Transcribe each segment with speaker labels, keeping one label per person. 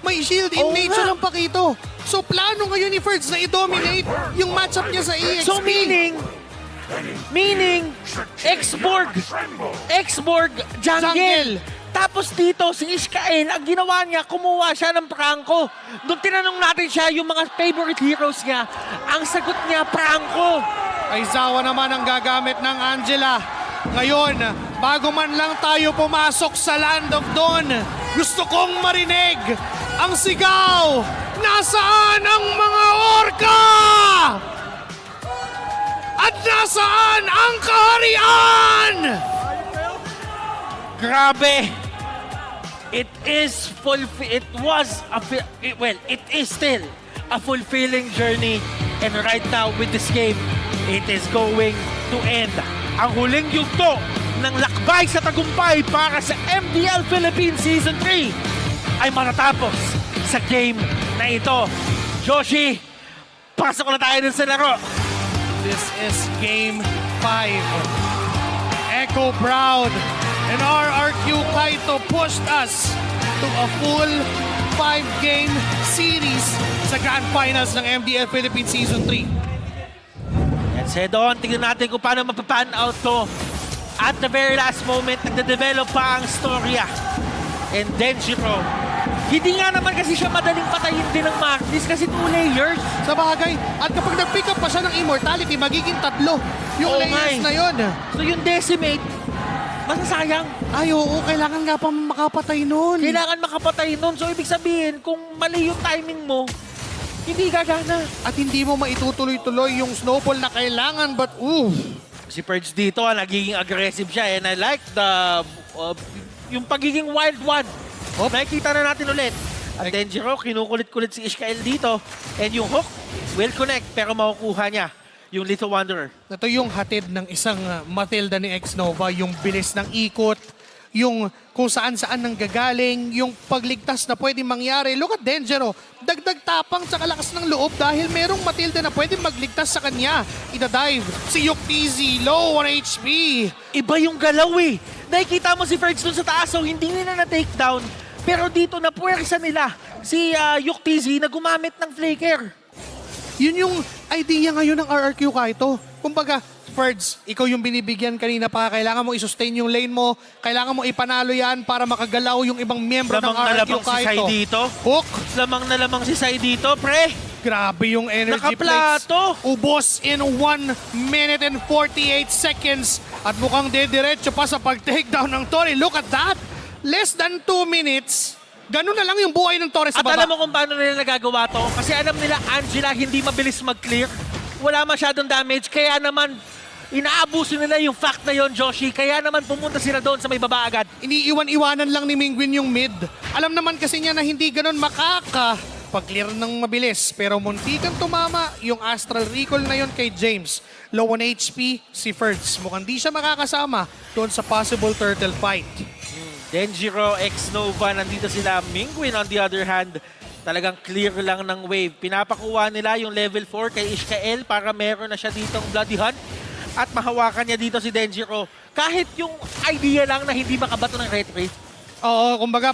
Speaker 1: May shield in nature ng Pakito. So plano ngayon ni Ferds na i-dominate yung matchup niya sa EXP.
Speaker 2: So meaning, X-Borg, jungle. Tapos dito, si Ishkael, ang ginawa niya, kumuha siya ng prangko. Doon tinanong natin siya yung mga favorite heroes niya. Ang sagot niya, prangko.
Speaker 1: Aizawa naman ang gagamit ng Angela. Ngayon, bago man lang tayo pumasok sa Land of Dawn, gusto kong marinig ang sigaw. Nasaan ang mga orka? At nasaan ang kaharian?
Speaker 2: Grabe. It is still a fulfilling journey. And right now with this game, it is going to end. Ang huling yugto ng lakbay sa tagumpay para sa MDL Philippines Season 3 ay matatapos sa game na ito. Joshi, pasok na tayo dun sa laro.
Speaker 1: This is Game 5. Echo Proud and RRQ Kaito pushed us to a full 5-game series sa Grand Finals ng MDL Philippines Season 3.
Speaker 2: Let's head on. Tignan natin kung paano mapapan out to. At the very last moment, nagde-develop pa ang storya. And Denjiro, hindi nga naman kasi siya madaling patayin din ng Magnus kasi 2 layers.
Speaker 1: Sa bagay, at kapag nag-pick up pa siya ng Immortality, magiging 3 yung
Speaker 2: Oo
Speaker 1: layers
Speaker 2: nga
Speaker 1: na yun.
Speaker 2: So yung Decimate, masasayang.
Speaker 1: Ay, oo, kailangan nga pa makapatay nun.
Speaker 2: Kailangan makapatay nun. So ibig sabihin, kung mali yung timing mo, hindi gagana.
Speaker 1: At hindi mo maitutuloy-tuloy yung snowball na kailangan, but
Speaker 2: Si Purge dito, nagiging aggressive siya. And I like the yung pagiging wild one. Nakikita na natin ulit. At Denjiro, kinukulit-kulit si Ishkael dito. And yung hook will connect, pero makukuha niya yung Little Wanderer.
Speaker 1: ito yung hatid ng isang Matilda ni X-Nova, yung bilis ng ikot, yung kung saan-saan nang gagaling, yung pagligtas na pwedeng mangyari. Look at Denjiro, dagdag tapang sa kalakas ng loob dahil merong Matilda na pwedeng magligtas sa kanya. Ida-dive si Yuktz, low on HP.
Speaker 2: Iba yung galaw eh. Nakikita mo si Ferds dun sa taas, so hindi nila na-takedown. Pero dito na puwersa nila si Yuktz na gumamit ng flicker.
Speaker 1: Yun yung idea ngayon ng RRQ Kaito. Kumbaga, Ferds, ikaw yung binibigyan kanina pa. Kailangan mo i-sustain yung lane mo. Kailangan mo ipanalo yan para makagalaw yung ibang miyembro ng RRQ
Speaker 2: si Sai
Speaker 1: Kaito.
Speaker 2: dito.
Speaker 1: Hook.
Speaker 2: Lamang na lamang si Sai dito, pre.
Speaker 1: Grabe yung energy
Speaker 2: Nakaplato.
Speaker 1: plates. Ubos in 1 minute and 48 seconds. At mukhang dediretso pa sa pag-takedown ng Tori. Look at that. Less than 2 minutes. Ganun na lang yung buhay ng Torres sa
Speaker 2: At
Speaker 1: baba.
Speaker 2: alam mo kung paano nila nagagawa to? Kasi alam nila, Angela, hindi mabilis mag-clear. Wala masyadong damage. Kaya naman, inaabuso nila yung fact na yon, Joshi. Kaya naman pumunta sila doon sa may baba agad.
Speaker 1: Iniiwan-iwanan lang ni Mingwin yung mid. Alam naman kasi niya na hindi ganun pag-clear ng mabilis. Pero muntikan tumama yung Astral Recall na yon kay James. Low on HP, si Ferds. Mukhang di siya makakasama doon sa possible turtle fight.
Speaker 2: Denjiro, X-Nova, nandito sila. Mingwin, on the other hand, talagang clear lang ng wave. Pinapakuha nila yung level 4 kay Ishkael para meron na siya ditong Bloody Hunt. At mahawakan niya dito si Denjiro. Kahit yung idea lang na hindi makabato ng retry.
Speaker 1: Oo, kumbaga,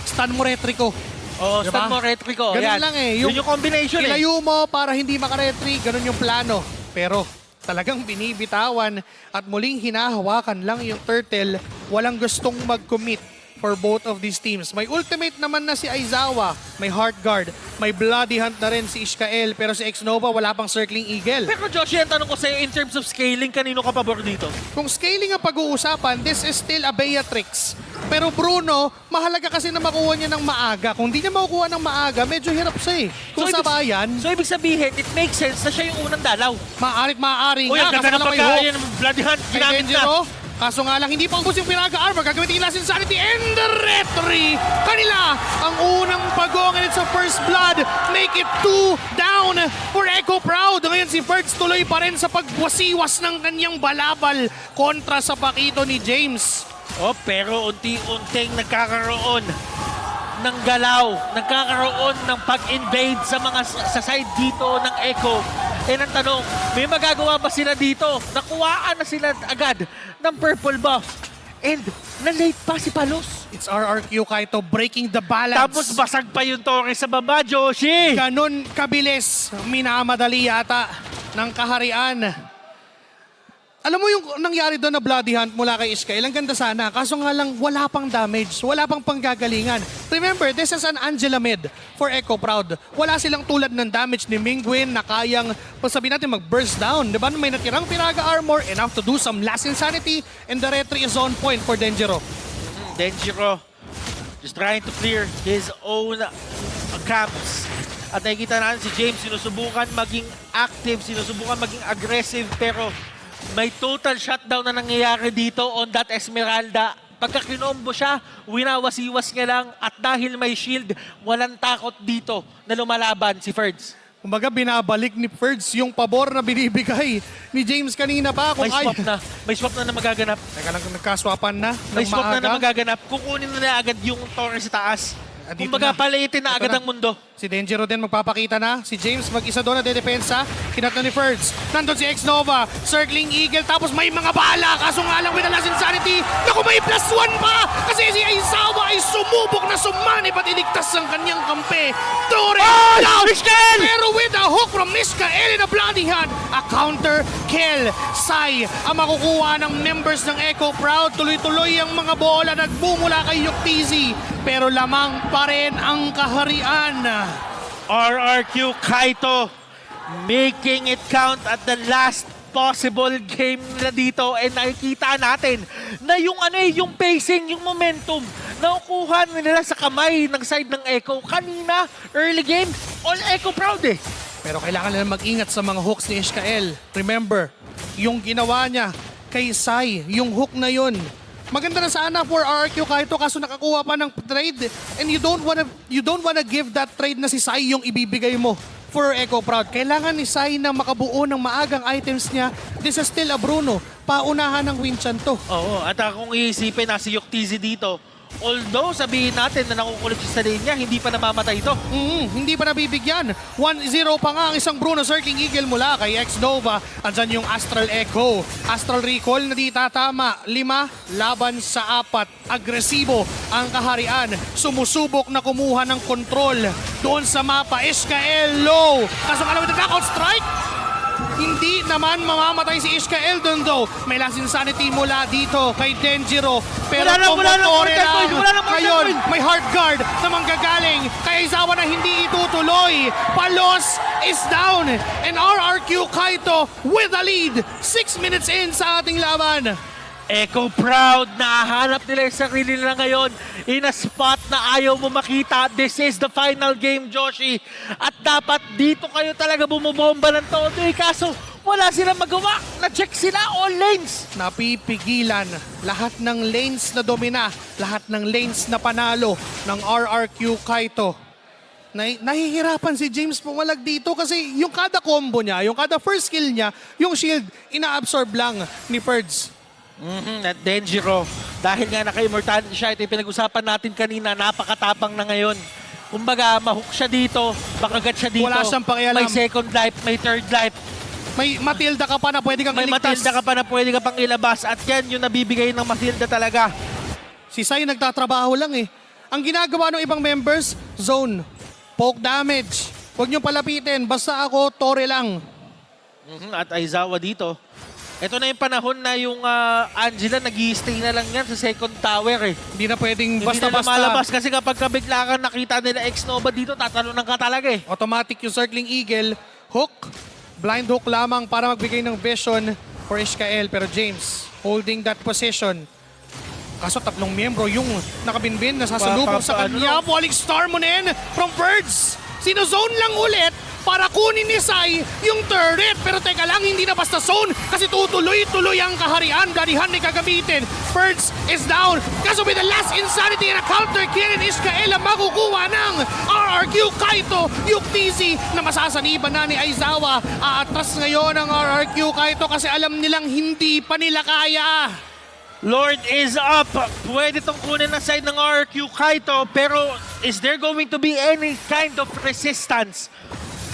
Speaker 1: stun mo retry ko.
Speaker 2: Oo,
Speaker 1: Diba?
Speaker 2: stun mo retry ko.
Speaker 1: Ganun
Speaker 2: Yan.
Speaker 1: lang eh.
Speaker 2: Yun yung combination eh.
Speaker 1: Ilayo mo para hindi makaretry. Ganun yung plano. Pero talagang binibitawan at muling hinahawakan lang yung turtle. Walang gustong mag-commit for both of these teams. May ultimate naman na si Aizawa, may Heart Guard, may Bloody Hunt na rin si Ishkael, pero si X-Nova wala pang Circling Eagle.
Speaker 2: Pero Joshi, ang tanong ko sa'yo, in terms of scaling, kanino ka pabor dito?
Speaker 1: Kung scaling ang pag-uusapan, this is still a Beatrix. Pero Bruno, mahalaga kasi na makuha niya ng maaga. Kung di niya makukuha ng maaga, medyo hirap siya eh. Kung sabayan,
Speaker 2: So ibig sabihin, it makes sense na siya yung unang dalaw.
Speaker 1: maaari
Speaker 2: Uy,
Speaker 1: nga.
Speaker 2: ang ganda
Speaker 1: Kaso
Speaker 2: ng
Speaker 1: nga may hook.
Speaker 2: pagkain ng Bloody Hunt,
Speaker 1: Kay
Speaker 2: ginamit na.
Speaker 1: Denjiro, kaso nga lang, hindi pa ubos yung Pinaga Armor. Gagamitin nila Sincerity and the Retry. Kanila ang unang pag-uungit sa First Blood. Make it 2 down for Echo Proud. Ngayon si Ferds tuloy pa rin sa pagwasiwas ng kanyang balabal kontra sa pakito ni James.
Speaker 2: Oh, pero unti-unting nagkakaroon ng galaw, nagkakaroon ng pag-invade sa mga sa side dito ng Echo. And ang tanong, may magagawa ba sila dito? Nakuhaan na sila agad ng purple buff. And na-late pa si Palos.
Speaker 1: It's RRQ Kaito breaking the balance.
Speaker 2: Tapos basag pa yung Torres sa baba, Joshi!
Speaker 1: Ganon kabilis, minamadali yata ng kaharian. Alam mo yung nangyari doon na bloody hunt mula kay Iskael, ang ganda sana. Kaso nga lang, wala pang damage, wala pang panggagalingan. Remember, this is an Angela mid for Echo Proud. Wala silang tulad ng damage ni Mingguin na kayang, sabihin natin, mag-burst down. Diba? May natirang Piraga armor, enough to do some last insanity, and the retry is on point for Denjiro.
Speaker 2: Denjiro just trying to clear his own camps. At nakikita natin si James sinusubukan maging active, sinusubukan maging aggressive, pero may total shutdown na nangyayari dito on that Esmeralda. Pagka kinombo siya, winawasiwas niya lang, at dahil may shield, walang takot dito na lumalaban si Ferds.
Speaker 1: Kumbaga binabalik ni Ferds yung pabor na binibigay ni James kanina pa. Kung
Speaker 2: May swap na magaganap.
Speaker 1: Teka lang, nagkaswapan na.
Speaker 2: May
Speaker 1: ng
Speaker 2: swap
Speaker 1: maaga.
Speaker 2: na magaganap. Kukunin na agad yung Torres sa taas.
Speaker 1: Andito
Speaker 2: Kumbaga
Speaker 1: na.
Speaker 2: paliitin na
Speaker 1: Ito
Speaker 2: agad
Speaker 1: na.
Speaker 2: ang mundo.
Speaker 1: Si Denjiro din magpapakita na. Si James mag-isa doon na dedepensa. Kinat na ni Ferds. Nandun si X-Nova. Circling Eagle. Tapos may mga bala. Kaso nga lang with the last insanity. Naku, may +1 pa. Kasi si Aizawa ay sumubok na sumanib at iligtas ang kanyang kampe. Torres down. Pero with a hook from Miskael in a bloody hand. A counter kill. Sai ang makukuha ng members ng Echo Proud. Tuloy-tuloy ang mga bola nagbumula kay Yuktizzy. Pero lamang pa rin ang kaharian.
Speaker 2: RRQ Kaito making it count at the last possible game nila dito, and nakikita natin na yung yung pacing, yung momentum nakukuha nila sa kamay ng side ng Echo. Kanina, early game, all Echo Proud eh.
Speaker 1: Pero kailangan nila mag-ingat sa mga hooks ni Ishkael. Remember, yung ginawa niya kay Sai, yung hook na yun. Maganda na sana for RRQ Kaito kaso nakakuha pa ng trade, and you don't wanna give that trade na si Sai yung ibibigay mo for Echo Proud. Kailangan ni Sai na makabuo ng maagang items niya. This is still a Bruno. Paunahan ng Winchan to.
Speaker 2: Oo, at kung iisipin na si Yuktizzy dito, although sabihin natin na nakukulit siya sa linya, hindi pa namamatay ito.
Speaker 1: Hindi pa nabibigyan. 1-0 pa nga ang isang Bruno Circling Eagle mula kay X-Nova. Andyan yung Astral Echo. Astral Recall na di tatama. 5 laban sa 4. Agresibo ang kaharian. Sumusubok na kumuha ng kontrol. Doon sa mapa, Ishkael low. Kaso alam mo, knockout strike? Hindi naman mamamatay si Ishkael doon though. May last insanity mula dito kay Denjiro. Pero
Speaker 2: wala na
Speaker 1: tumotore
Speaker 2: mortal coil, wala na mortal
Speaker 1: ngayon,
Speaker 2: coil.
Speaker 1: may hard guard na manggagaling kay Aizawa na hindi itutuloy. Palos is down and RRQ Kaito with the lead. 6 minutes in sa ating laban.
Speaker 2: Echo Proud, nahanap nila yung sarili nila ngayon in a spot na ayaw mo makita. This is the final game, Joshi. At dapat dito kayo talaga bumubomba ng todo. Kaso wala silang magawa. Na-check sila all lanes.
Speaker 1: Napipigilan lahat ng lanes na domina, lahat ng lanes na panalo ng RRQ Kaito. Nahihirapan si James pumalag dito kasi yung kada combo niya, yung kada first skill niya, yung shield, ina-absorb lang ni Ferds.
Speaker 2: At Denjiro, dahil nga naka-immortality siya, ito yung pinag-usapan natin kanina, napakatapang na ngayon. Kumbaga, mahook siya dito, bakagat siya dito.
Speaker 1: Wala siyang pakialam.
Speaker 2: May second life, may third life.
Speaker 1: May Matilda ka pa na pwede kang
Speaker 2: May
Speaker 1: iligtas.
Speaker 2: Matilda ka pa na pwede ka pang ilabas. At yan yung nabibigay ng Matilda talaga.
Speaker 1: Si Sai nagtatrabaho lang eh. Ang ginagawa ng ibang members, zone, poke damage. Huwag niyo palapitin, basta ako, tore lang.
Speaker 2: At Aizawa dito. Ito na yung panahon na yung Angela nag-i-stay na lang yan sa second tower eh.
Speaker 1: Hindi na pwedeng
Speaker 2: Hindi na
Speaker 1: basta-basta.
Speaker 2: lumalabas kasi kapag bigla kang nakita nila X-Nova dito, tatalunan ka talaga eh.
Speaker 1: Automatic yung Circling Eagle, hook, blind hook lamang para magbigay ng vision for Ishkael. Pero James, holding that position. Kaso 3 miyembro yung nakabinbin, nasasalubong sa kanya. Falling Star Monen from Birds. Sinozone lang ulit para kunin ni Sai yung turret. Pero teka lang, hindi na basta zone kasi tutuloy-tuloy ang kaharian. Bladihan ni gagamitin. Birds is down. Kaso with the last insanity and a counter kill in Ishkael ang makukuha ng RRQ Kaito. Yuktizzy na masasaniban na ni Aizawa. Aatras ngayon ang RRQ Kaito kasi alam nilang hindi pa nila kaya.
Speaker 2: Lord is up. Pwede tong kunin na side ng RRQ Kaito, pero is there going to be any kind of resistance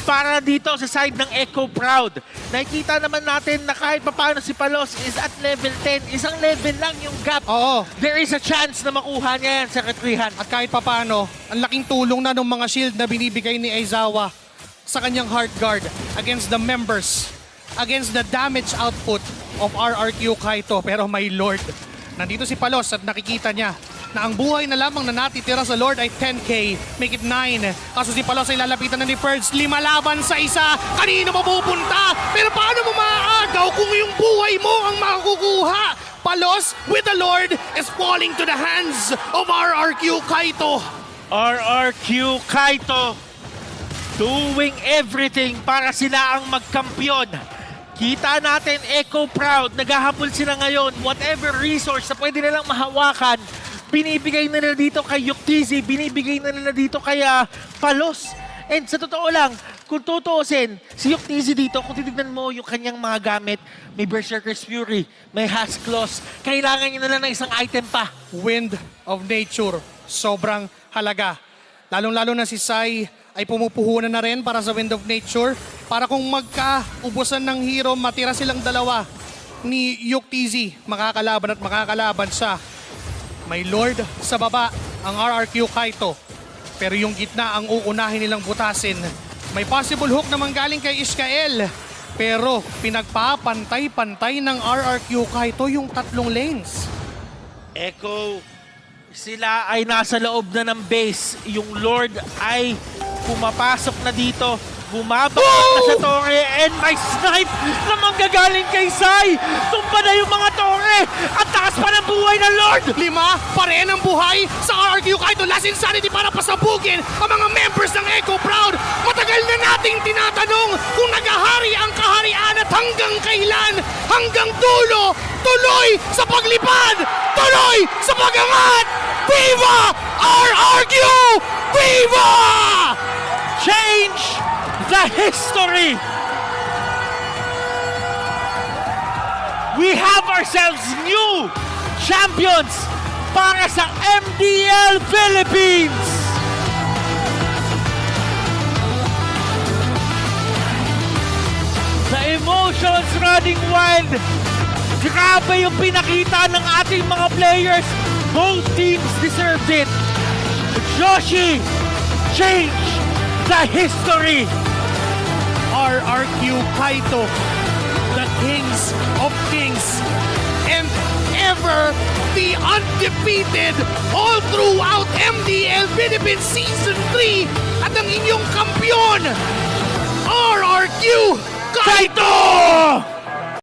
Speaker 2: para dito sa side ng Echo Proud. Nakikita naman natin na kahit papaano si Palos is at level 10. Isang level lang yung gap.
Speaker 1: Oo.
Speaker 2: There is a chance na makuha niya yan sa Katrihan.
Speaker 1: At kahit papano, ang laking tulong na ng mga shield na binibigay ni Aizawa sa kanyang Heart Guard against the members, against the damage output of RRQ Kaito. Pero my lord, nandito si Palos at nakikita niya na ang buhay na lamang na natitira sa Lord ay 10k, make it 9. Kaso si Palos ay lalapitan na ni Ferds, 5 laban sa isa. Kanino mapupunta? Pero paano mo maaagaw kung yung buhay mo ang makukuha? Palos with the Lord is falling to the hands of RRQ Kaito.
Speaker 2: RRQ Kaito doing everything para sila ang magkampiyon. Kita natin Echo Proud, naghahabol sila ngayon. Whatever resource na pwede nilang mahawakan, binibigay na nila dito kay Yuktizzy, binibigay na nila dito kay Palos. And sa totoo lang, kung tutuusin, si Yuktizzy dito, kung titignan mo yung kanyang mga gamit, may Berserker's Fury, may Husk Claws, kailangan niya na lang ng isang item pa.
Speaker 1: Wind of Nature, sobrang halaga. Lalong-lalo na si Sai ay pumupuhunan na rin para sa Wind of Nature. Para kung magka-ubusan ng hero, matira silang dalawa ni Yuktizzy, makakalaban siya. May Lord sa baba, ang RRQ Kaito. Pero yung gitna ang uunahin nilang butasin. May possible hook naman galing kay Ishkael. Pero pinagpapantay-pantay ng RRQ Kaito yung tatlong lanes.
Speaker 2: Echo, sila ay nasa loob na ng base. Yung Lord ay pumapasok na dito. Bumababa na sa tore and may snipe na manggagaling kay Sai. Tumba na yung mga tore. At taas pa ng buhay ng Lord.
Speaker 1: 5 pa rin ang buhay sa RRQ Kaito. Last insanity para pasabugin ang mga members ng Echo Proud. Matagal na nating tinatanong kung nagahari ang kaharian at hanggang kailan, hanggang dulo, tuloy sa paglipad, tuloy sa pagangat. Viva RRQ! Viva!
Speaker 2: Change the history. We have ourselves new champions para sa MDL Philippines. The emotions running wild. Grabe yung pinakita ng ating mga players. Both teams deserved it. Joshi, change the history.
Speaker 1: RRQ Kaito, the kings of kings, and ever the undefeated all throughout MDL Philippines Season 3 at ang inyong kampiyon, RRQ Kaito!